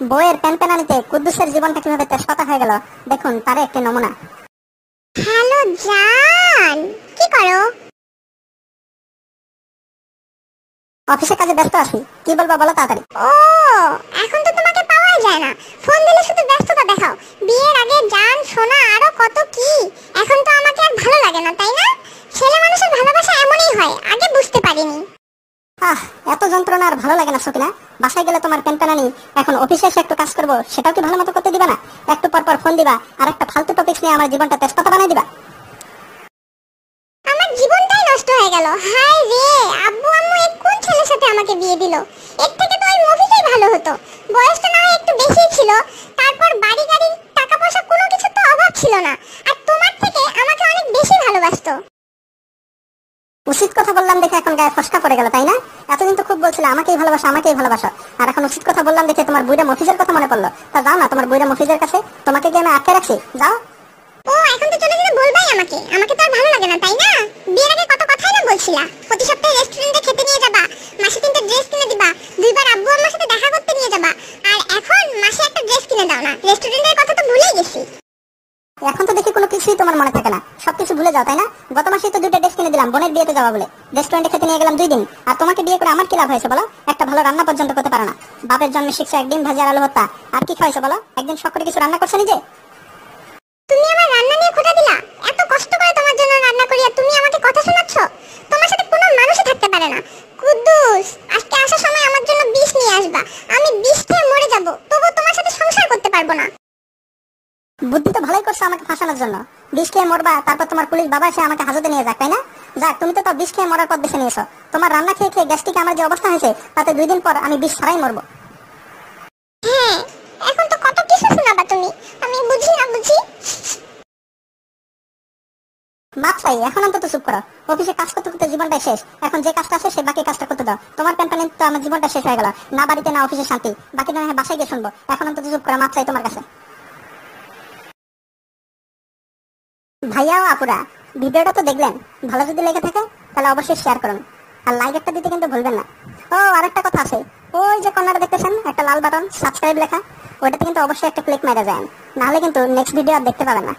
বইয়ের প্যানপ্যানানিতে কুদ্দুসের জীবনটা কিভাবে তেজপাতা হয়ে গেল দেখুন তার একটি নমুনা। হ্যালো জান, কি করো? অফিসের কাজে ব্যস্ত আছি, কি বলবো বলো তাড়াতাড়ি। ও, এখন তো তোমাকে পাওয়াই যায় না, ফোন দিলে শুধু ব্যস্ততা দেখাও। বিয়ের আগে জান সোনা আরো কত কি, এখন তো আমাকে আর ভালো লাগে না, তাই না? ছেলে মানুষের ভালোবাসা এমনই হয়, আগে বুঝতে পারিনি। এত যন্ত্রণা আর ভালো লাগে না সকিনা। বাসায় গেলে তোমার প্যানপ্যানানি, এখন অফিসে এসে একটু কাজ করবো সেটাও কি ভালো মতো করতে দিবা না? একটু পর পর ফোন দিবা আর একটা ফালতু টপিকস নিয়ে আমার জীবনটা তেজপাতা বানাই দিবা। আমার জীবনটাই নষ্ট হয়ে গেল। হায় রে, আব্বু আম্মু এই কোন ছেলের সাথে আমাকে বিয়ে দিল? এর থেকে তো ওই মফিজই ভালো হতো। বয়সটা না হয় একটু বেশি ছিল, তারপর বাড়ি গাড়ি টাকা পয়সা কোনো কিছু তো অভাব ছিল না, আর তোমার থেকে আমাকে অনেক বেশি ভালোবাসতো। উচিত কথা বললাম দেখে এখন গায়ে ফসকা পড়ে গেল, তাই না? এতদিন তো খুব বলছিলে আমাকেই ভালোবাসো আমাকেই ভালোবাসো, আর এখন উচিত কথা বললাম দেখে তোমার বুইড়া মফিজের কথা মনে পড়লো। তা যাও না তোমার বুইড়া মফিজের কাছে, তোমাকে কি আমি আটকে রাখছি? যাও। ও, এখন তো চলে যেতে বলবাই আমাকে, আমাকে তো আর ভালো লাগে না, তাই না? বিয়ের আগে কত কথাই না বলছিলা, প্রতি সপ্তাহে রেস্টুরেন্টে খেতে নিয়ে যাবা, মাসে 3টা ড্রেস কিনে দিবা, 2বার আব্বু আম্মার সাথে দেখা করতে নিয়ে যাবা, আর এখন মাসে একটা ড্রেস কিনে দাও না। রেস্টুরেন্টের কথা তো ভুলেই গেছি। এখন তো দেখি কোনো কিছুই তোমার মনে থাকে না, সবকিছু ভুলে যাও, তাই না? গত মাসেই তো 2টা ড্রেস কিনে দিলাম বোনের বিয়েতে যাওয়া বলে, রেস্টুরেন্টে খেতে নিয়ে গেলাম 2 দিন, আর তোমাকে বিয়ে করে আমার কি লাভ হয়েছে বলো? একটা ভালো রান্না পর্যন্ত করতে পারো না। বাপের জন্মে শিখছো একদিন ভাজি আর আলু ভর্তা, আর কি খাইছো বলো? একদিন শখ করে কিছু রান্না করছো নিজে? তুমি আমার রান্না নিয়ে খোঁটা দিলা? এত কষ্ট করে তোমার জন্য রান্না করি আর তুমি আমাকে কথা শোনাচ্ছ? তোমার সাথে কোনো মানুষই থাকতে পারে না। কুদ্দুস, আজকে আসার সময় আমার জন্য বিষ নিয়ে আসবা। আমি বিষ খেয়ে মরে যাব, তবু তোমার সাথে সংসার করতে পারবো না। বুদ্ধি তো ভালোই করছো আমাকে ফাঁসানোর জন্য। বিষ খেয়ে মরবা, তারপর তোমার পুলিশ বাবা এসে আমাকে হাজতে নিয়ে যাক, তাই না? যাক, তুমি তো বিষ খেয়ে মরার পথ বেছে নিয়েছো। তোমার রান্না খেয়ে খেয়ে গ্যাস্ট্রিকে আমার যে অবস্থা হয়েছে, তাতে 2 দিন পর আমি বিষ ছাড়াই মরবো। হ্যাঁ, এখন তো কত কিছু শোনাবা তুমি, আমি বুঝি না বুঝি। বাপ চাই, এখন অন্তত চুপ করো। অফিসে কাজ করতে করতে জীবনটাই শেষ, এখন যে কাজটা আছে সে বাকি কাজটা করতে দাও। তোমার প্যানপ্যানে তো আমার জীবনটা শেষ হয়ে গেল, না বাড়িতে না অফিসে শান্তি, বাকি না বাসায় গিয়ে শুনবো। এখন অন্তত চুপ করো, মাপ চাই তোমার কাছে। ভাইয়া ও আপুরা, ভিডিওটা তো দেখলেন, ভালো যদি লেগে থাকে তাহলে অবশ্যই শেয়ার করুন, আর লাইক একটা দিতে কিন্তু ভুলবেন না। ও, আরেকটা কথা আছে, ওই যে কর্নারে দেখতেছেন একটা লাল বাটন সাবস্ক্রাইব লেখা, ওইটাতে কিন্তু অবশ্যই একটা ক্লিক মেরে যায়, নাহলে কিন্তু নেক্সট ভিডিও আর দেখতে পাবেন না।